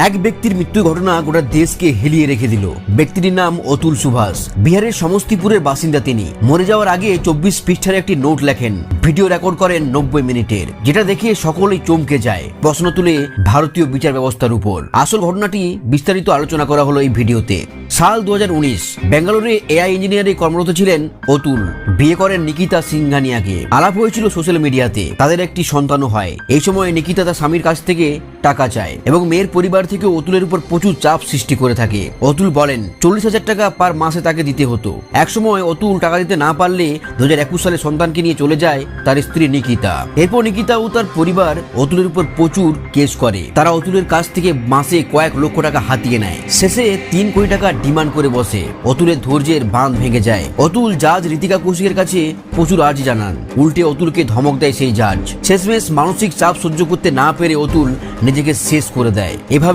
এক ব্যক্তির মৃত্যু ঘটনা গোটা দেশকে হেলিয়ে রেখে দিল। ব্যক্তিটির নাম অতুল সুভাষ। বিহারের সমস্তিপুরের বাসিন্দা তিনি। মরে যাওয়ার আগে 24 পৃষ্ঠার একটি নোট লেখেন, ভিডিও রেকর্ড করেন 90 মিনিটের, যেটা দেখে সকলেই চমকে যায়। প্রশ্ন তুলে ভারতীয় বিচার ব্যবস্থার উপর। আসল ঘটনাটি বিস্তারিত আলোচনা করা হলো এই ভিডিওতে। সাল 2019, বেঙ্গালুরুরে এআই ইঞ্জিনিয়ারে কর্মরত ছিলেন অতুল। বিয়ে করেন নিকিতা সিংঘানিয়াকে। আলাপ হয়েছিল সোশ্যাল মিডিয়াতে। তাদের একটি সন্তানও হয়। এই সময় নিকিতা তার স্বামীর কাছ থেকে টাকা চায় এবং মেয়ের পরিবার থেকে অতুলের উপর প্রচুর চাপ সৃষ্টি করে থাকে। অতুল বলেন 40,000 টাকা পার মাসে তাকে দিতে হতো। একসময় অতুল টাকা দিতে না পারলে 2021 সালে সন্তানকে নিয়ে চলে যায় তার স্ত্রী নিকিতা। এরপর নিকিতা ও তার পরিবার অতুলের উপর প্রচুর কেস করে। তারা অতুলের কাছ থেকে মাসে কয়েক লক্ষ টাকা হাতিয়ে নেয়। শেষে 3 কোটি টাকা ডিমান্ড করে বসে। অতুলের ধৈর্যের বাঁধ ভেঙে যায়। অতুল জাজ ঋতিকা কৌশিকের কাছে প্রচুর আর্জি জানান। উল্টে অতুলকে ধমক দেয় সেই জাজ। শেষমেশ মানসিক চাপ সহ্য করতে না পেরে অতুল নিজেকে শেষ করে দেয়। এভাবে